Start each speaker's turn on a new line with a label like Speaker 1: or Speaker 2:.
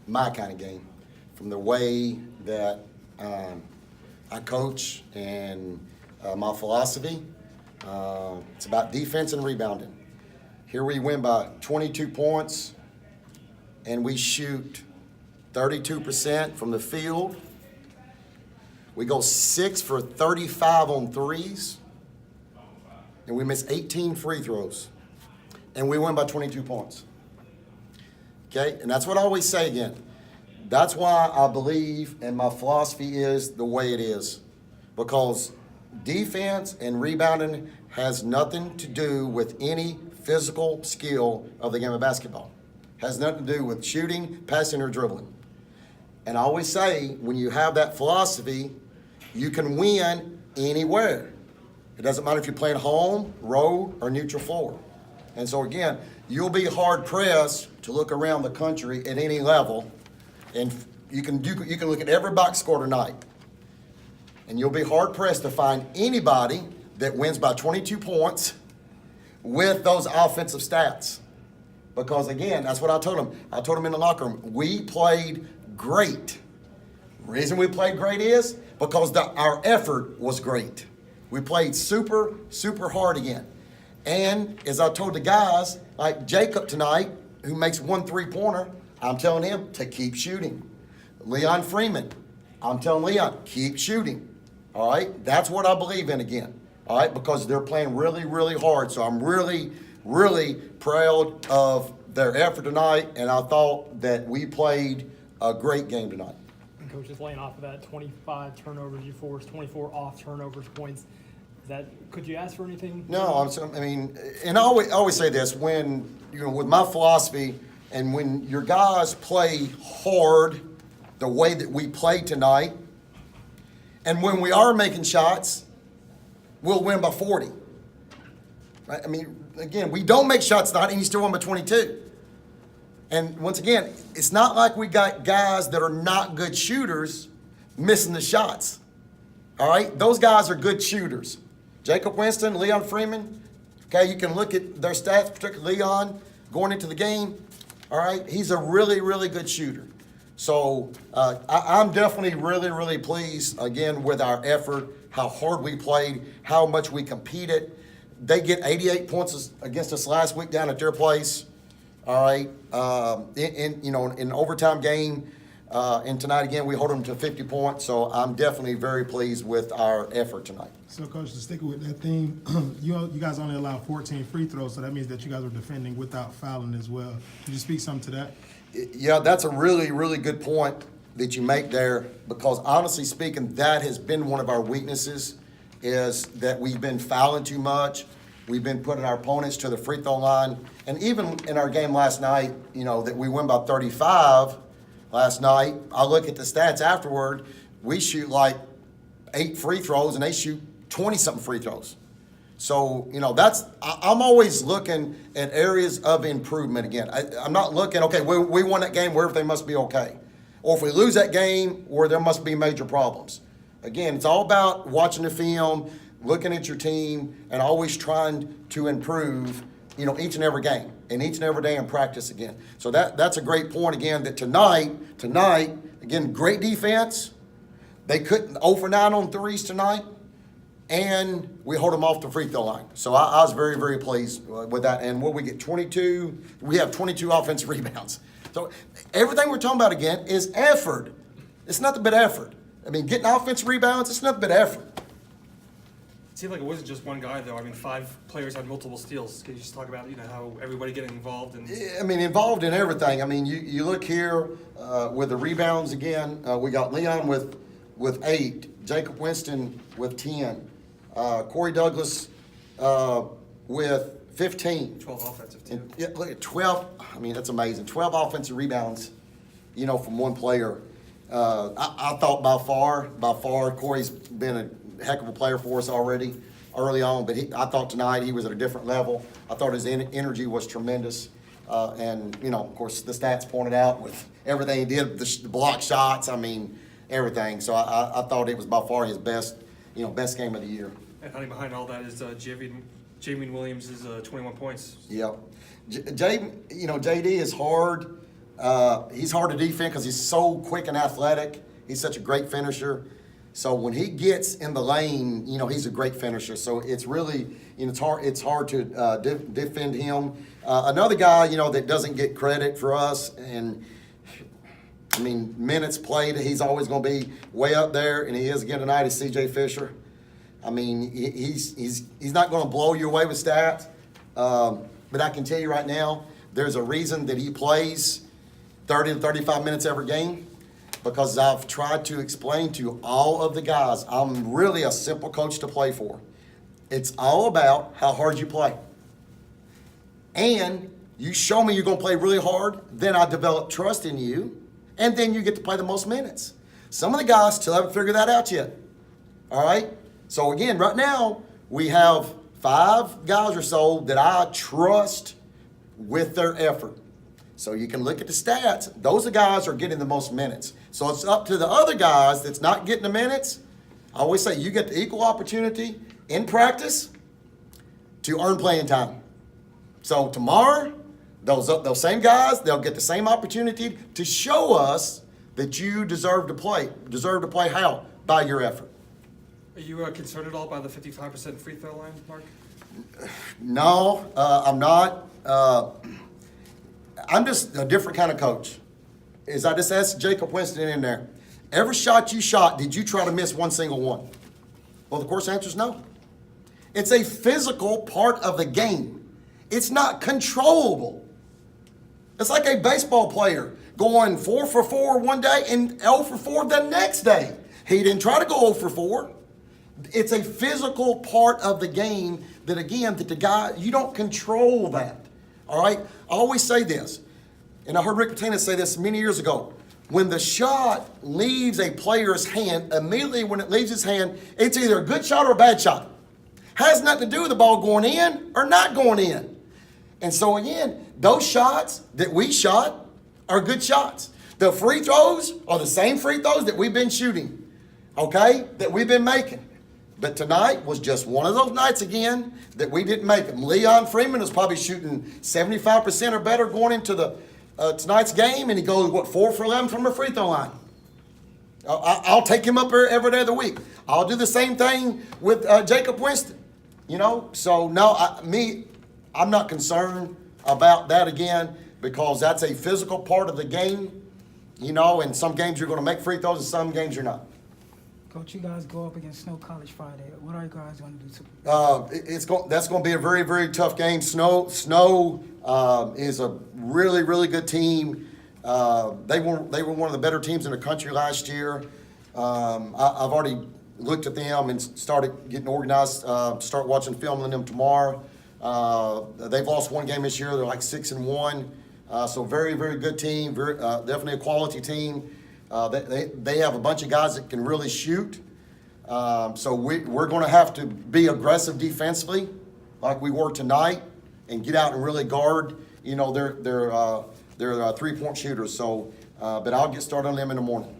Speaker 1: my kind of game, from the way that I coach and my philosophy. It's about defense and rebounding. Here we win by 22 points, and we shoot 32% from the field. We go 6 for 35 on threes, and we miss 18 free throws, and we win by 22 points. Okay, and that's what I always say again. That's why I believe, and my philosophy is the way it is, because defense and rebounding has nothing to do with any physical skill of the game of basketball. Has nothing to do with shooting, passing, or dribbling. And I always say, when you have that philosophy, you can win anywhere. It doesn't matter if you're playing home, road, or neutral floor. And so again, you'll be hard pressed to look around the country at any level, and you can look at every box score tonight, and you'll be hard pressed to find anybody that wins by 22 points with those offensive stats. Because again, that's what I told them. I told them in the locker room, we played great. The reason we played great is because our effort was great. We played super, super hard again. And as I told the guys, like Jacob tonight, who makes 1 3-pointer, I'm telling him to keep shooting. Leon Freeman, I'm telling Leon, keep shooting. All right? That's what I believe in again. All right? Because they're playing really, really hard. So I'm really, really proud of their effort tonight, and I thought that we played a great game tonight.
Speaker 2: And Coach, just laying off of that, 25 turnovers you forced, 24 off turnovers points. Could you ask for anything?
Speaker 1: No, I mean, and I always say this, when, with my philosophy, and when your guys play hard the way that we played tonight, and when we are making shots, we'll win by 40. Right? I mean, again, we don't make shots tonight, and you still win by 22. And once again, it's not like we got guys that are not good shooters missing the shots. All right? Those guys are good shooters. Jacob Winston, Leon Freeman, okay, you can look at their stats, particularly Leon, going into the game. All right? He's a really, really good shooter. So I'm definitely really, really pleased, again, with our effort, how hard we played, how much we competed. They get 88 points against us last week down at their place. All right, in overtime game, and tonight again we hold them to 50 points. So I'm definitely very pleased with our effort tonight.
Speaker 3: So, Coach, to stick with that theme, you guys only allowed 14 free throws, so that means that you guys were defending without fouling as well. Could you speak some to that?
Speaker 1: Yeah, that's a really, really good point that you make there, because honestly speaking, that has been one of our weaknesses, is that we've been fouling too much. We've been putting our opponents to the free throw line. And even in our game last night, that we win by 35 last night, I look at the stats afterward, we shoot like 8 free throws and they shoot 20-something free throws. So, I'm always looking at areas of improvement again. I'm not looking, okay, we won that game where everything must be okay. Or if we lose that game, where there must be major problems. Again, it's all about watching the film, looking at your team, and always trying to improve, each and every game and each and every day in practice again. So that's a great point again, that tonight, again, great defense. They couldn't 0 for 9 on threes tonight, and we hold them off the free throw line. So I was very, very pleased with that. And we get 22, we have 22 offensive rebounds. So everything we're talking about again is effort. It's nothing but effort. I mean, getting offensive rebounds, it's nothing but effort.
Speaker 4: It seemed like it wasn't just one guy, though. I mean, 5 players had multiple steals. Can you just talk about, how everybody getting involved?
Speaker 1: Involved in everything. I mean, you look here with the rebounds again. We got Leon with 8, Jacob Winston with 10, Corey Douglas with 15.
Speaker 4: 12 offensive, too.
Speaker 1: Yeah, look at 12. I mean, that's amazing. 12 offensive rebounds, from one player. I thought by far, Corey's been a heck of a player for us already early on, but I thought tonight he was at a different level. I thought his energy was tremendous. And, of course, the stats pointed out with everything he did, the block shots, everything. So I thought it was by far his best game of the year.
Speaker 4: And hiding behind all that is Jamie Williams' 21 points.
Speaker 1: Yeah. JD is hard He's hard to defend because he's so quick and athletic. He's such a great finisher. So when he gets in the lane, you know, he's a great finisher. So it's really, you know, it's hard to defend him. Another guy, you know, that doesn't get credit for us, and I mean, minutes played, he's always going to be way up there, and he is again tonight, is C.J. Fisher. I mean, he's not going to blow you away with stats, but I can tell you right now, there's a reason that he plays 30 to 35 minutes every game, because I've tried to explain to all of the guys, I'm really a simple coach to play for. It's all about how hard you play. And you show me you're going to play really hard, then I develop trust in you, and then you get to play the most minutes. Some of the guys still haven't figured that out yet. All right? So again, right now, we have 5 guys or so that I trust with their effort. So you can look at the stats. Those are guys are getting the most minutes. So it's up to the other guys that's not getting the minutes. I always say you get the equal opportunity in practice to earn playing time. So tomorrow, those same guys, they'll get the same opportunity to show us that you deserve to play. Deserve to play how? By your effort.
Speaker 4: Are you concerned at all by the 55% free throw line, Mark?
Speaker 1: No, I'm not. I'm just a different kind of coach. As I just asked Jacob Winston in there, every shot you shot, did you try to miss one single one? Well, of course, the answer is no. It's a physical part of the game. It's not controllable. It's like a baseball player going 4 for 4 one day and 0 for 4 the next day. He didn't try to go 0 for 4. It's a physical part of the game that, again, that the guy, you don't control that. All right? I always say this, and I heard Rick Pitino say this many years ago. When the shot leaves a player's hand, immediately when it leaves his hand, it's either a good shot or a bad shot. Has nothing to do with the ball going in or not going in. And so again, those shots that we shot are good shots. The free throws are the same free throws that we've been shooting, okay, that we've been making. But tonight was just one of those nights again that we didn't make them. Leon Freeman was probably shooting 75% or better going into the tonight's game, and he goes, 4 for 11 from the free throw line. I'll take him up there every day of the week. I'll do the same thing with Jacob Winston. You know, so no, I'm not concerned about that again, because that's a physical part of the game. You know, in some games you're going to make free throws, and some games you're not.
Speaker 5: Coach, you guys go up against Snow College Friday. What are you guys going to do to?
Speaker 1: That's going to be a very, very tough game. Snow is a really, really good team. They were one of the better teams in the country last year. I've already looked at them and started getting organized. Start watching film on them tomorrow. They've lost one game this year. They're like 6-1. So very, very good team. Very, definitely a quality team. They have a bunch of guys that can really shoot. So we're going to have to be aggressive defensively, like we were tonight, and get out and really guard. You know, their 3-point shooters. So, but I'll get started on them in the morning.